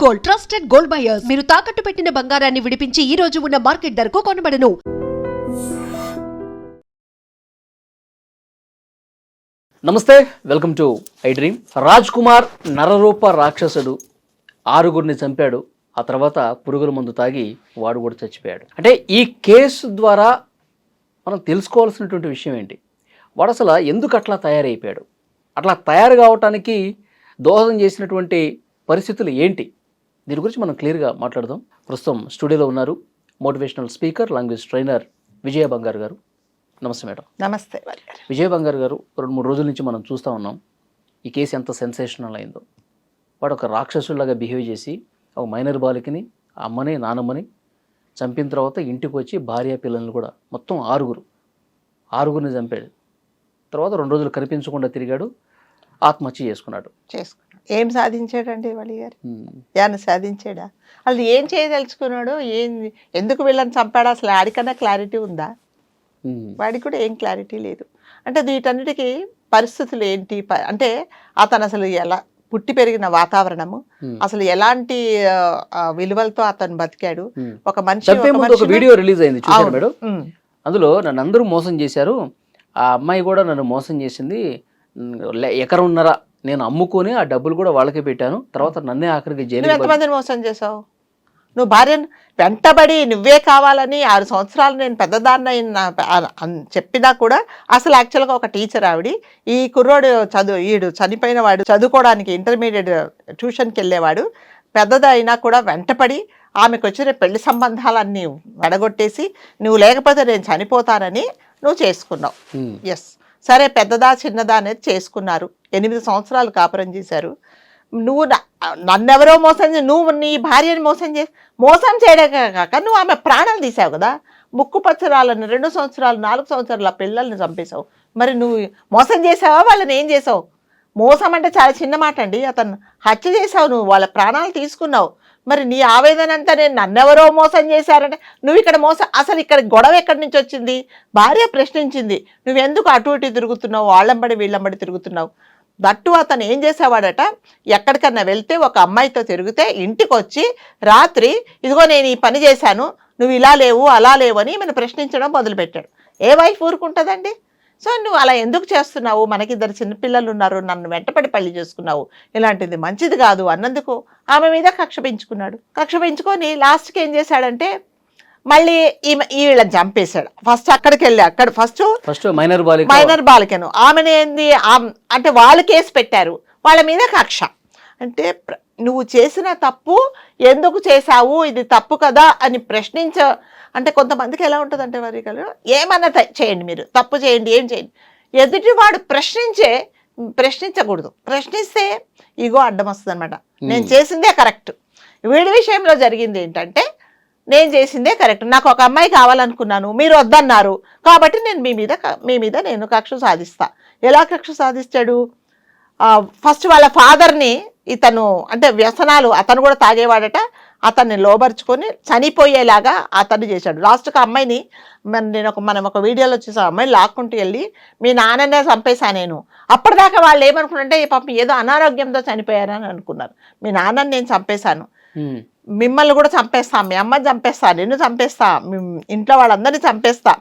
Gold, trusted gold buyers. మీరు తాకట్టు పెట్టిన బంగారాన్ని విడిపించి ఈ రోజు ఉన్న మార్కెట్ ధరకు కొనబడను. నమస్తే, welcome to iDream. Raj Kumar నరరూప రాక్షసుడు, 6గురిని చంపాడు. ఆ తర్వాత పురుగుల మందు తాగి వాడు కూడా చచ్చిపోయాడు. అంటే ఈ కేసు ద్వారా మనం తెలుసుకోవాల్సినటువంటి విషయం ఏంటి? వాడు అసలు ఎందుకు అట్లా తయారైపోయాడు? అట్లా తయారు కావటానికి దోహదం చేసినటువంటి పరిస్థితులు ఏంటి? దీని గురించి మనం క్లియర్గా మాట్లాడదాం. ప్రస్తుతం స్టూడియోలో ఉన్నారు మోటివేషనల్ స్పీకర్, లాంగ్వేజ్ ట్రైనర్ విజయ బంగారు గారు. నమస్తే మేడం. నమస్తే విజయ బంగారు గారు. 2-3 రోజుల నుంచి మనం చూస్తూ ఉన్నాం ఈ కేసు ఎంత సెన్సేషనల్ అయిందో. వాడు ఒక రాక్షసులాగా బిహేవ్ చేసి ఒక మైనర్ బాలికని, అమ్మని నానమ్మని చంపిన తర్వాత ఇంటికి వచ్చి భార్య పిల్లల్ని కూడా మొత్తం 6గురిని చంపాడు. తర్వాత 2 రోజులు కనిపించకుండా తిరిగాడు, ఆత్మహత్య చేసుకున్నాడు. ఏం సాధించాడండి వలి గారు? ఏమన్నా సాధించాడా? అసలు ఏం చేయదలుచుకున్నాడు? ఎందుకు వీళ్ళని చంపాడు? అసలు ఆడికన్నా క్లారిటీ ఉందా? వాడికి కూడా ఏం క్లారిటీ లేదు. అంటే వీటన్నిటికీ పరిస్థితులు ఏంటి అంటే అతను అసలు ఎలా పుట్టి పెరిగిన వాతావరణము, అసలు ఎలాంటి విలువలతో అతను బతికాడు. ఒక మనిషి వీడియో రిలీజ్ అయింది, చూశారు మేడం? అందులో నన్ను అందరూ మోసం చేశారు, ఆ అమ్మాయి కూడా నన్ను మోసం చేసింది, ఎకరన్నర నేను అమ్ముకొని ఆ డబ్బులు కూడా వాళ్ళకే పెట్టాను, తర్వాత నన్నే ఆఖరికి జైలు. ఎంతమందిని మోసం చేసావు? నువ్వు భార్యను వెంటబడి నువ్వే కావాలని 6 సంవత్సరాలు నేను పెద్దదాన్న చెప్పినా కూడా అసలు యాక్చువల్గా ఒక టీచర్ ఆవిడ. ఈ కుర్రోడు ఈడు చనిపోయిన వాడు చదువుకోవడానికి ఇంటర్మీడియట్ ట్యూషన్కి వెళ్ళేవాడు. పెద్దది అయినా కూడా వెంటపడి ఆమెకు వచ్చిన పెళ్లి సంబంధాలన్నీ వడగొట్టేసి నువ్వు లేకపోతే నేను చనిపోతానని నువ్వు చేసుకున్నావు. ఎస్, సరే, పెద్దదా చిన్నదా అనేది చేసుకున్నారు. 8 సంవత్సరాలు కాపురం చేశారు. నువ్వు నన్నెవరో మోసం నువ్వు నీ భార్యని మోసం చేయడే కాక నువ్వు ఆమె ప్రాణాలు తీసావు కదా. ముక్కు పచ్చరాలను 2 సంవత్సరాలు 4 సంవత్సరాల పిల్లల్ని చంపేశావు. మరి నువ్వు మోసం చేసావా? వాళ్ళని ఏం చేసావు? మోసం అంటే చాలా చిన్న మాట అండి. అతను హత్య చేసావు, నువ్వు వాళ్ళ ప్రాణాలు తీసుకున్నావు. మరి నీ ఆవేదన అంతా నేను నన్నెవరో మోసం చేశారంటే నువ్వు ఇక్కడ అసలు ఇక్కడ గొడవ ఎక్కడి నుంచి వచ్చింది? భార్య ప్రశ్నించింది, నువ్వెందుకు అటు ఇటు తిరుగుతున్నావు, వాళ్ళంబడి వీళ్ళంబడి తిరుగుతున్నావు. దట్టు అతను ఏం చేసేవాడట, ఎక్కడికన్నా వెళ్తే ఒక అమ్మాయితో తిరిగితే ఇంటికి వచ్చి రాత్రి ఇదిగో నేను ఈ పని చేశాను, నువ్వు ఇలా లేవు అలా లేవు అని మనం ప్రశ్నించడం మొదలుపెట్టాడు. ఏ వైఫ్ ఊరుకుంటుందండి? సో నువ్వు అలా ఎందుకు చేస్తున్నావు? మనకిద్దరు చిన్నపిల్లలు ఉన్నారు, నన్ను వెంటపడి పెళ్లి చేసుకున్నావు, ఇలాంటిది మంచిది కాదు అన్నందుకు ఆమె మీద కక్ష పెంచుకున్నాడు. కక్ష పెంచుకొని లాస్ట్కి ఏం చేశాడంటే మళ్ళీ వీళ్ళని చంపేశాడు. ఫస్ట్ అక్కడికి వెళ్ళి ఫస్ట్ మైనర్ బాలికను ఆమెను ఏంది అంటే వాళ్ళు కేసు పెట్టారు, వాళ్ళ మీద కక్ష. అంటే నువ్వు చేసిన తప్పు ఎందుకు చేశావు, ఇది తప్పు కదా అని అంటే కొంతమందికి ఎలా ఉంటుందంటే వారి ఏమన్నా చేయండి, మీరు తప్పు చేయండి, ఏం చేయండి, ఎదుటివాడు ప్రశ్నించకూడదు. ప్రశ్నిస్తే ఇగో అడ్డం వస్తుంది అనమాట. నేను చేసిందే కరెక్ట్. వీడి విషయంలో జరిగింది ఏంటంటే నేను చేసిందే కరెక్ట్, నాకు ఒక అమ్మాయి కావాలనుకున్నాను, మీరు వద్దన్నారు కాబట్టి నేను మీ మీద నేను కక్ష సాధిస్తా. ఎలా కక్ష సాధిస్తాడు? ఫస్ట్ వాళ్ళ ఫాదర్ని ఇతను అంటే వ్యసనాలు, అతను కూడా తాగేవాడట, అతన్ని లోబర్చుకొని చనిపోయేలాగా అతను చేశాడు. లాస్ట్కి అమ్మాయిని మనం ఒక వీడియోలో చూసాం, అమ్మాయిని లాక్కుంటూ వెళ్ళి మీ నాన్ననే చంపేశా నేను. అప్పటిదాకా వాళ్ళు ఏమనుకున్నారంటే ఈ పాపం ఏదో అనారోగ్యంతో చనిపోయారని అనుకున్నారు. మీ నాన్నని నేను చంపేశాను, మిమ్మల్ని కూడా చంపేస్తా, మీ అమ్మని చంపేస్తా, నిన్ను చంపేస్తా, ఇంట్లో వాళ్ళందరినీ చంపేస్తా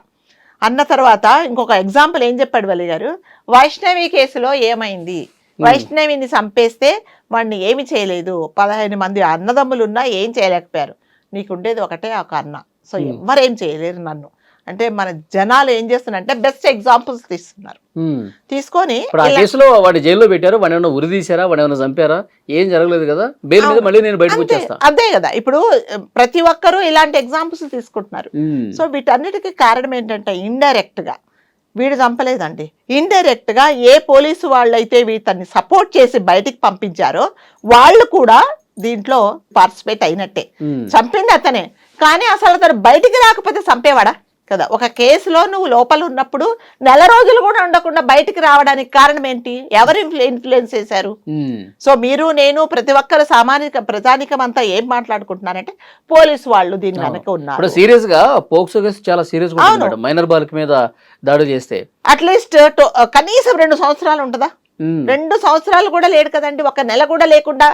అన్న తర్వాత ఇంకొక ఎగ్జాంపుల్ ఏం చెప్పాడు వలి గారు? వైష్ణవి కేసులో ఏమైంది? వైష్ణవిని చంపేస్తే వాడిని ఏమి చేయలేదు, 15 మంది అన్నదమ్ములు ఉన్నా ఏం చేయలేకపోయారు, నీకుండేది ఒకటే ఒక అన్న, సో ఎవరేం చేయలేరు నన్ను అంటే మన జనాలు ఏం చేస్తున్నారంటే బెస్ట్ ఎగ్జాంపుల్స్ తీస్తున్నారు. తీసుకొని వాడి జైల్లో పెట్టారు, వాడు ఏమైనా ఉరి తీసారా, వాడు ఏమైనా చంపారా? ఏం జరగలేదు కదా, బెయిల్ మీద మళ్ళీ నేను బయటకు వచ్చేస్తా. అదే కదా, ఇప్పుడు ప్రతి ఒక్కరూ ఇలాంటి ఎగ్జాంపుల్స్ తీసుకుంటున్నారు. సో వీటన్నిటికీ కారణం ఏంటంటే ఇండైరెక్ట్ గా వీడు చంపలేదండి, ఇండైరెక్ట్ గా ఏ పోలీసు వాళ్ళైతే వీటిని సపోర్ట్ చేసి బయటికి పంపించారో వాళ్ళు కూడా దీంట్లో పార్టిసిపేట్ అయినట్టే. చంపింది అతనే, కానీ అసలు అతను బయటికి రాకపోతే చంపేవాడా కదా? ఒక కేసులో నువ్వు లోపల ఉన్నప్పుడు నెల రోజులు కూడా ఉండకుండా బయటికి రావడానికి కారణం ఏంటి? ఎవరు ఇన్ఫ్లుయెన్స్ చేశారు? సో మీరు నేను ప్రతి ఒక్కరు ప్రజానికం అంతా ఏం మాట్లాడుకుంటున్నారంటే పోలీసు వాళ్ళు దీని వెనక ఉన్నారు. సీరియస్ గా పోక్సో కేసు చాలా సీరియస్ గా మైనర్ బాలిక మీద దాడి చేస్తే అట్లీస్ట్ కనీసం 2 సంవత్సరాలు ఉంటుందా? 2 సంవత్సరాలు కూడా లేడు కదండి, 1 నెల కూడా లేకుండా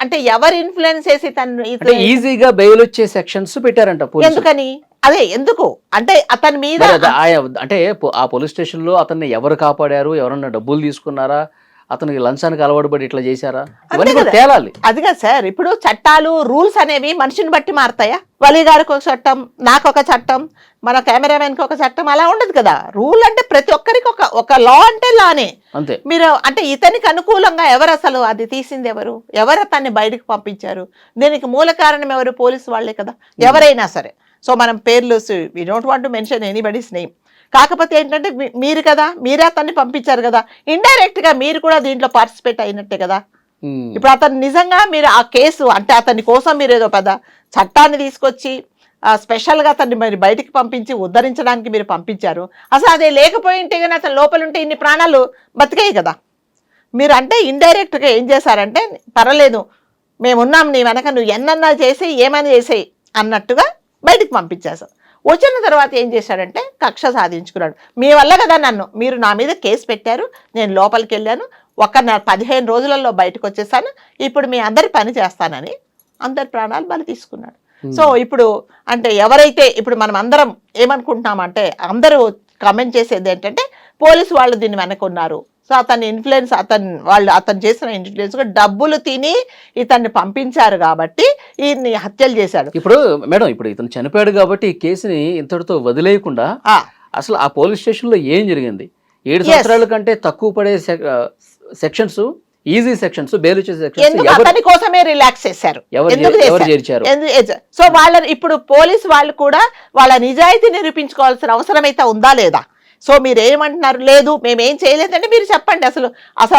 అంటే ఎవరు ఇన్ఫ్లుయెన్స్ చేసి తను ఈజీగా బెయిల్ వచ్చే సెక్షన్స్ పెట్టారంట పోలీసులు. ఎందుకని? అదే ఎందుకు అంటే అతని మీద అంటే ఆ పోలీస్ స్టేషన్ లో అతన్ని ఎవరు కాపాడారు, ఎవరన్నా డబ్బులు తీసుకున్నారా, అతనికి లంచానికి అలవాటు పడి ఇట్లా చేశారా, ఇవన్నీ కూడా తేలాలి. అదిగా సార్, ఇప్పుడు చట్టాలు రూల్స్ అనేవి మనిషిని బట్టి మారుతాయా? వలి గారికి ఒక చట్టం, నాకు ఒక చట్టం, మన కెమెరామెన్ కి ఒక చట్టం, అలా ఉండదు కదా. రూల్ అంటే ప్రతి ఒక్కరికి ఒక లా అంటే లానే అంతే. మీరు అంటే ఇతనికి అనుకూలంగా ఎవరు అసలు అది తీసింది, ఎవరు అతన్ని బయటకు పంపించారు, దీనికి మూల కారణం ఎవరు? పోలీసు వాళ్లే కదా, ఎవరైనా సరే. సో మనం పేర్లు we don't want to mention anybody's name. కాకపోతే ఏంటంటే మీరు కదా, మీరే అతన్ని పంపించారు కదా, ఇండైరెక్ట్ గా మీరు కూడా దీంట్లో పార్టిసిపేట్ అయినట్టే కదా. ఇప్పుడు అతను నిజంగా మీరు ఆ కేసు అంటే అతని కోసం మీరు ఏదో పెద్ద చట్టాన్ని తీసుకొచ్చి స్పెషల్ గా అతన్ని మరి బయటికి పంపించి ఉద్ధరించడానికి మీరు పంపించారు. అసలు అదే లేకపోయింటే కానీ అతను లోపల ఉంటే ఇన్ని ప్రాణాలు బతికాయి కదా. మీరు అంటే ఇండైరెక్ట్ గా ఏం చేశారంటే, పర్వాలేదు మేమున్నాం నీ వెనక, నువ్వు ఎన్నన్నా చేసి ఏమైనా చేసేయి అన్నట్టుగా బయటికి పంపించేశారు. వచ్చిన తర్వాత ఏం చేశాడంటే కక్ష సాధించుకున్నాడు. మీ వల్ల కదా మీరు నా మీద కేసు పెట్టారు, నేను లోపలికి వెళ్ళాను, 15 రోజులలో బయటకు వచ్చేసాను, ఇప్పుడు మీ అందరి పని చేస్తానని అందరి ప్రాణాలు బలి తీసుకున్నాడు. సో ఇప్పుడు అంటే ఎవరైతే ఇప్పుడు మనం అందరం ఏమనుకుంటున్నామంటే, అందరూ కామెంట్ చేసేది ఏంటంటే పోలీసు వాళ్ళు దీన్ని వెనకున్నారు. సో అతని ఇన్ఫ్లుయెన్స్, అతను చేసిన ఇన్ఫ్లుయెన్స్ డబ్బులు తిని ఇతన్ని పంపించారు కాబట్టి ఈయన్ని హత్యలు చేశాడు. ఇప్పుడు మేడం, ఇప్పుడు ఇతను చనిపోయాడు కాబట్టి ఈ కేసుని ఇంతటితో వదిలేయకుండా అసలు ఆ పోలీస్ స్టేషన్ లో ఏం జరిగింది? 7 సంవత్సరాల కంటే తక్కువ పడే సెక్షన్స్, ఈజీ సెక్షన్స్, బెయిల్ వచ్చే సెక్షన్స్ అతని కోసమే రిలాక్స్ చేశారు. సో ఇప్పుడు పోలీసు వాళ్ళు కూడా వాళ్ళ నిజాయితీ నిరూపించుకోవాల్సిన అవసరం అయితే ఉందా లేదా? సో మీరు ఏమంటున్నారు? లేదు మేమేం చేయలేదంటే మీరు చెప్పండి. అసలు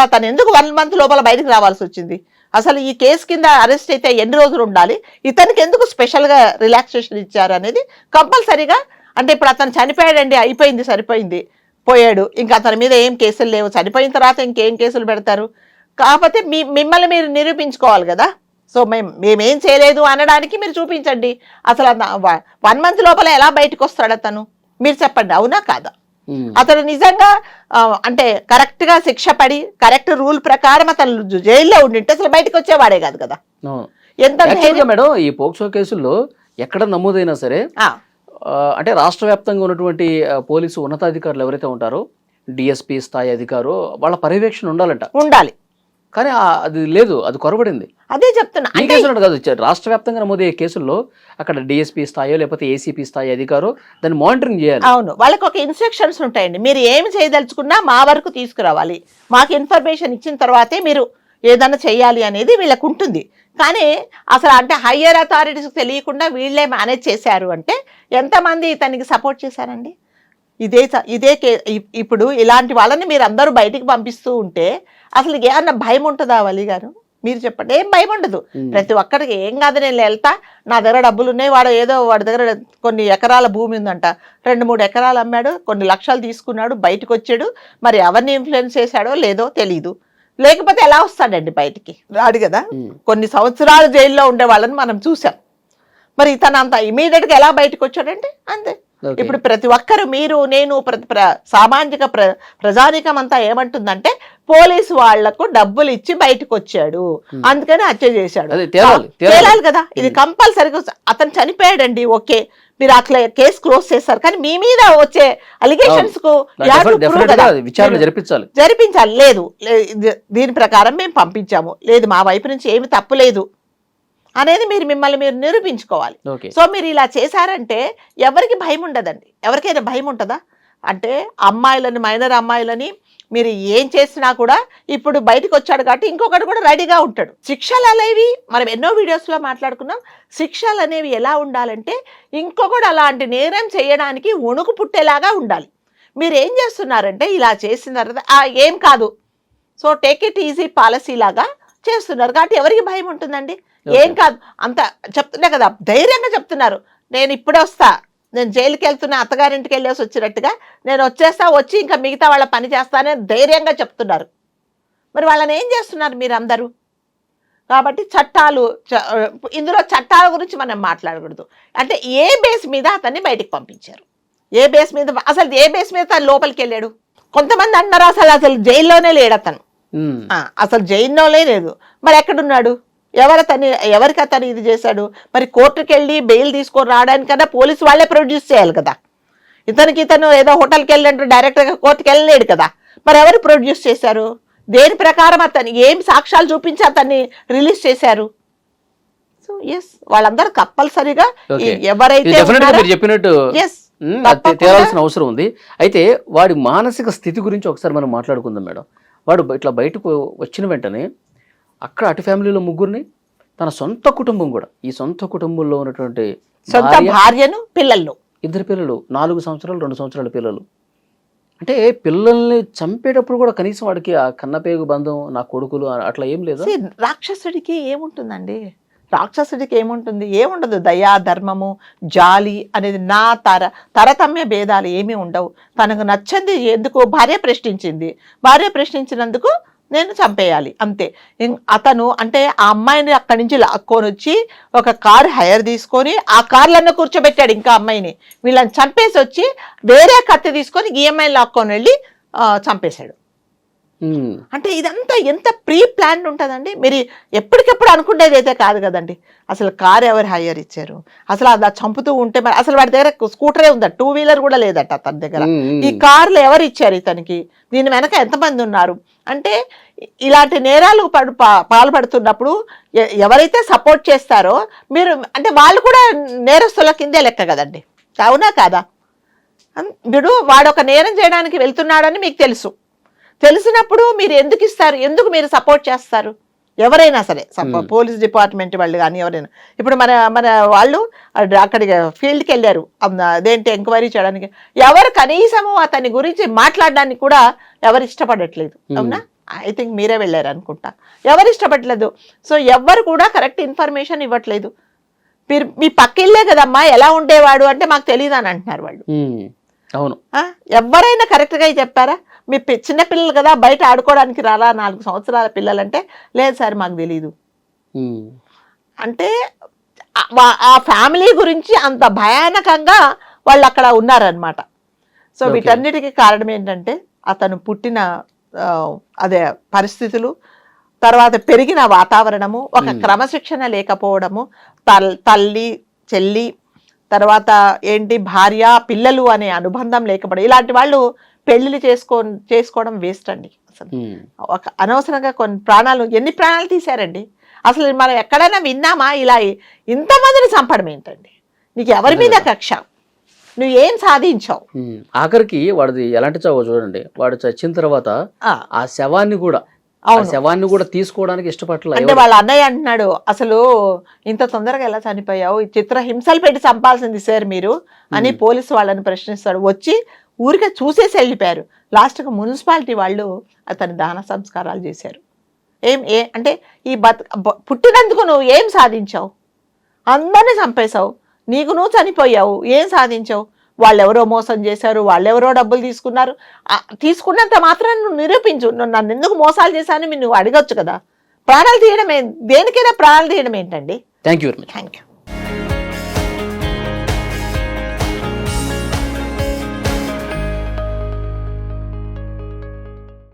అతను ఎందుకు 1 month లోపల బయటకు రావాల్సి వచ్చింది? అసలు ఈ కేసు కింద అరెస్ట్ అయితే ఎన్ని రోజులు ఉండాలి? ఇతనికి ఎందుకు స్పెషల్గా రిలాక్సేషన్ ఇచ్చారు అనేది కంపల్సరీగా. అంటే ఇప్పుడు అతను చనిపోయాడండి, అయిపోయింది, సరిపోయింది, పోయాడు, ఇంకా అతని మీద ఏం కేసులు లేవు. చనిపోయిన తర్వాత ఇంకేం కేసులు పెడతారు? కాకపోతే మిమ్మల్ని మీరు నిరూపించుకోవాలి కదా. సో మేమేం చేయలేదు అనడానికి మీరు చూపించండి. అసలు 1 month లోపల ఎలా బయటకు వస్తాడు అతను? మీరు చెప్పండి, అవునా కాదా? అతను నిజంగా అంటే కరెక్ట్ గా శిక్ష పడి కరెక్ట్ రూల్ ప్రకారం అతను జైల్లో ఉండింటే అసలు బయటకు వచ్చేవాడే కాదు కదా. ఎంత మేడం, ఈ పోక్సో కేసుల్లో ఎక్కడ నమోదైనా సరే అంటే రాష్ట్ర వ్యాప్తంగా ఉన్నటువంటి పోలీసు ఉన్నతాధికారులు ఎవరైతే ఉంటారో, డిఎస్పీ స్థాయి అధికారు, వాళ్ళ పర్యవేక్షణ ఉండాలి. కానీ అది లేదు, అది కొరబడింది. అదే చెప్తున్నా. ఈ కేసులు కాదు, రాష్ట్ర వ్యాప్తంగా నమోదయ్యే కేసుల్లో అక్కడ డిఎస్పీ స్థాయో లేకపోతే ఏసీపీ స్థాయి అధికారు దాన్ని మానిటరింగ్ చేయాలి. అవును, వాళ్ళకి ఒక ఇన్స్ట్రక్షన్స్ ఉంటాయండి. మీరు ఏమి చేయదలుచుకున్నా మా వరకు తీసుకురావాలి, మాకు ఇన్ఫర్మేషన్ ఇచ్చిన తర్వాతే మీరు ఏదైనా చెయ్యాలి అనేది వీళ్ళకు ఉంటుంది. కానీ అసలు అంటే హయ్యర్ అథారిటీస్కి తెలియకుండా వీళ్ళే మేనేజ్ చేశారు అంటే ఎంతమంది తనకి సపోర్ట్ చేశారండి? ఇదే ఇప్పుడు ఇలాంటి వాళ్ళని మీరు అందరూ బయటికి పంపిస్తూ ఉంటే అసలు ఏమన్నా భయం ఉంటుందా వలి గారు? మీరు చెప్పండి. ఏం భయం ఉండదు. ప్రతి ఒక్కరికి ఏం కాదు, నేను వెళ్తా, నా దగ్గర డబ్బులు ఉన్నాయి, వాడి దగ్గర కొన్ని ఎకరాల భూమి ఉందంట, 2-3 ఎకరాలు అమ్మాడు, కొన్ని లక్షలు తీసుకున్నాడు, బయటకు వచ్చాడు. మరి ఎవరిని ఇన్ఫ్లుయెన్స్ చేశాడో లేదో తెలీదు. లేకపోతే ఎలా వస్తాడండి బయటికి? రాడు కదా. కొన్ని సంవత్సరాలు జైల్లో ఉండే వాళ్ళని మనం చూసాం. మరి తను అంత ఇమీడియట్ గా ఎలా బయటకు వచ్చాడంటే అంతే. ఇప్పుడు ప్రతి ఒక్కరు, మీరు, నేను, సామాజిక ప్రజానికం అంతా ఏమంటుందంటే పోలీసు వాళ్లకు డబ్బులు ఇచ్చి బయటకు వచ్చాడు, అందుకని హత్య చేశాడు. తేలాలి కదా. ఇది కంపల్సరీగా. అతను చనిపోయాడండి, ఓకే, మీరు అట్లా కేసు క్లోజ్ చేస్తారు, కానీ మీ మీద వచ్చే అలిగేషన్స్ కు జరిపించాలి. లేదు, దీని ప్రకారం మేము పంపించాము, లేదు మా వైపు నుంచి ఏమి తప్పు లేదు అనేది మిమ్మల్ని మీరు నిరూపించుకోవాలి. సో మీరు ఇలా చేశారంటే ఎవరికి భయం ఉండదండి. ఎవరికైనా భయం ఉంటుందా? అంటే అమ్మాయిలని, మైనర్ అమ్మాయిలని మీరు ఏం చేసినా కూడా ఇప్పుడు బయటకు వచ్చాడు కాబట్టి ఇంకొకటి కూడా రెడీగా ఉంటాడు. శిక్షలు అనేవి మనం ఎన్నో వీడియోస్లో మాట్లాడుకున్నాం. శిక్షలు అనేవి ఎలా ఉండాలంటే ఇంకొకటి అలాంటి నేరం చేయడానికి వణుకు పుట్టేలాగా ఉండాలి. మీరు ఏం చేస్తున్నారంటే ఇలా చేసిన తర్వాత ఏం కాదు, so take it easy policy లాగా చేస్తున్నారు కాబట్టి ఎవరికి భయం ఉంటుందండి? ఏం కాదు, అంత చెప్తున్నా కదా, ధైర్యంగా చెప్తున్నారు. నేను ఇప్పుడే వస్తా, నేను జైలుకి వెళ్తున్నా, అత్తగారింటికి వెళ్ళేసి వచ్చినట్టుగా నేను వచ్చి ఇంకా మిగతా వాళ్ళ పని చేస్తానని ధైర్యంగా చెప్తున్నారు. మరి వాళ్ళని ఏం చేస్తున్నారు మీరు అందరూ? కాబట్టి ఇందులో చట్టాల గురించి మనం మాట్లాడకూడదు. అంటే ఏ బేస్ మీద అతన్ని బయటికి పంపించారు, అసలు ఏ బేస్ మీద తను లోపలికి వెళ్ళాడు? కొంతమంది అన్నారు అసలు జైల్లోనే లేడు అతను, ఉమ్. అసలు జైల్లోనే లేదు. మరి ఎక్కడున్నాడు? ఎవరికి అతను ఇది చేశాడు? మరి కోర్టుకి వెళ్ళి బెయిల్ తీసుకొని రావడానికన్నా పోలీసు వాళ్ళే ప్రొడ్యూస్ చేయాలి కదా. ఇతను ఏదో హోటల్కి వెళ్ళినట్టు డైరెక్ట్గా కోర్టుకి వెళ్ళలేడు కదా. మరి ఎవరు ప్రొడ్యూస్ చేశారు? దేని ప్రకారం అతన్ని ఏం సాక్ష్యాలు చూపించి అతన్ని రిలీజ్ చేశారు? సో ఎస్, వాళ్ళందరూ కంపల్సరీగా ఎవరైతే డెఫినెట్గా మీరు చెప్పినట్టు yes, తేలాల్సిన అవసరం ఉంది. అయితే వాడి మానసిక స్థితి గురించి ఒకసారి మనం మాట్లాడుకుందాం మేడం. వాడు ఇట్లా బయటకు వచ్చిన వెంటనే అక్కడ అటు ఫ్యామిలీలో ముగ్గురిని, తన సొంత కుటుంబం కూడా, ఈ సొంత కుటుంబంలో ఉన్నటువంటి సొంత భార్యను, పిల్లలను, 2 పిల్లలు, 4 సంవత్సరాలు 2 సంవత్సరాల పిల్లలు. అంటే పిల్లల్ని చంపేటప్పుడు కూడా కనీసం వాడికి ఆ కన్నపేగు బంధం, నా కొడుకులు అట్లా ఏం లేదా? రాక్షసుడికి ఏముంటుందండి? రాక్షసుడికి ఏముంటుంది? ఏముండదు. దయా, ధర్మము, జాలి అనేది తరతమ్య భేదాలు ఏమీ ఉండవు. తనకు నచ్చంది ఎందుకు? భార్య ప్రశ్నించింది, భార్య ప్రశ్నించినందుకు నేను చంపేయాలి అంతే. అతను అంటే ఆ అమ్మాయిని అక్కడి నుంచి లాక్కొని వచ్చి ఒక కారు హైర్ తీసుకొని ఆ కార్లన్న కూర్చోబెట్టాడు ఇంకా అమ్మాయిని. వీళ్ళని చంపేసి వచ్చి వేరే కత్తి తీసుకొని ఈ అమ్మాయిని లాక్కొని వెళ్ళి చంపేశాడు. అంటే ఇదంతా ఎంత ప్రీ ప్లాన్ ఉంటుందండి. మీరు ఎప్పటికెప్పుడు అనుకునేది అయితే కాదు కదండి. అసలు కారు ఎవరు హైయర్ ఇచ్చారు? అసలు అది చంపుతూ ఉంటే మరి అసలు వాడి దగ్గర స్కూటరే ఉందట, 2 వీలర్ కూడా లేదట అతని దగ్గర. ఈ కార్లు ఎవరు ఇచ్చారు ఇతనికి? దీని వెనక ఎంతమంది ఉన్నారు? అంటే ఇలాంటి నేరాలు పాల్పడుతున్నప్పుడు ఎవరైతే సపోర్ట్ చేస్తారో మీరు అంటే వాళ్ళు కూడా నేరస్తుల కిందే లెక్క కదండి. అవునా కాదా? ఇప్పుడు వాడు ఒక నేరం చేయడానికి వెళ్తున్నాడని మీకు తెలిసినప్పుడు మీరు ఎందుకు ఇస్తారు? ఎందుకు మీరు సపోర్ట్ చేస్తారు? ఎవరైనా సరే, పోలీస్ డిపార్ట్మెంట్ వాళ్ళు కానీ ఎవరైనా. ఇప్పుడు మన వాళ్ళు అక్కడికి ఫీల్డ్కి వెళ్ళారు, అదేంటి ఎంక్వైరీ చేయడానికి. ఎవరు కనీసము అతని గురించి మాట్లాడడానికి కూడా ఎవరు ఇష్టపడట్లేదు. అవునా? ఐ థింక్ మీరే వెళ్ళారు అనుకుంటా. ఎవరు ఇష్టపడలేదు. సో ఎవరు కూడా కరెక్ట్ ఇన్ఫర్మేషన్ ఇవ్వట్లేదు. మీరు మీ పక్కిళ్ళే కదమ్మా, ఎలా ఉండేవాడు అంటే మాకు తెలియదు అని అంటున్నారు వాళ్ళు. అవును, ఎవరైనా కరెక్ట్గా చెప్పారా? మీ చిన్నపిల్లలు కదా, బయట ఆడుకోవడానికి రాలా 4 సంవత్సరాల పిల్లలంటే లేదు సార్ మాకు తెలీదు అంటే ఆ ఫ్యామిలీ గురించి అంత భయానకంగా వాళ్ళు అక్కడ ఉన్నారనమాట. సో వీటన్నిటికీ కారణం ఏంటంటే అతను పుట్టిన అదే పరిస్థితులు, తర్వాత పెరిగిన వాతావరణము, ఒక క్రమశిక్షణ లేకపోవడము, తల్లి చెల్లి, తర్వాత ఏంటి భార్య పిల్లలు అనే అనుబంధం లేకపోవడం. ఇలాంటి వాళ్ళు పెళ్లిళ్ళు చేసుకోవడం వేస్ట్ అండి. అసలు ఒక అనవసరంగా ఎన్ని ప్రాణాలు తీశారండి. అసలు మనం ఎక్కడైనా విన్నామా ఇలా ఇంతమందిని చంపడం ఏంటండి? నీకు ఎవరి మీద కక్ష? నువ్వు ఏం సాధించావు? ఆఖరికి వాడిది ఎలాంటి చావో చూడండి. వాడు చచ్చిన తర్వాత ఆ శవాన్ని కూడా తీసుకోవడానికి ఇష్టపడలేదు. అంటే వాళ్ళ అన్నయ్య అంటున్నాడు, అసలు ఇంత తొందరగా ఎలా చనిపోయావు, చిత్ర హింసలు పెట్టి చంపాల్సింది సార్ మీరు అని పోలీసు వాళ్ళని ప్రశ్నిస్తాడు. వచ్చి ఊరికే చూసేసి వెళ్ళిపోయారు. లాస్ట్కి మున్సిపాలిటీ వాళ్ళు అతని దాన సంస్కారాలు చేశారు. అంటే ఈ పుట్టినందుకు నువ్వు ఏం సాధించావు? అందరినీ చంపేశావు, నీకు నువ్వు చనిపోయావు, ఏం సాధించావు? వాళ్ళెవరో మోసం చేశారు, వాళ్ళెవరో డబ్బులు తీసుకున్నంత మాత్రం నువ్వు నిరూపించు. నన్ను ఎందుకు మోసాలు చేశాను నువ్వు అడగొచ్చు కదా. ప్రాణాలు తీయడం దేనికైనా ప్రాణాలు తీయడం ఏంటండి? Thank you very much. Thank you.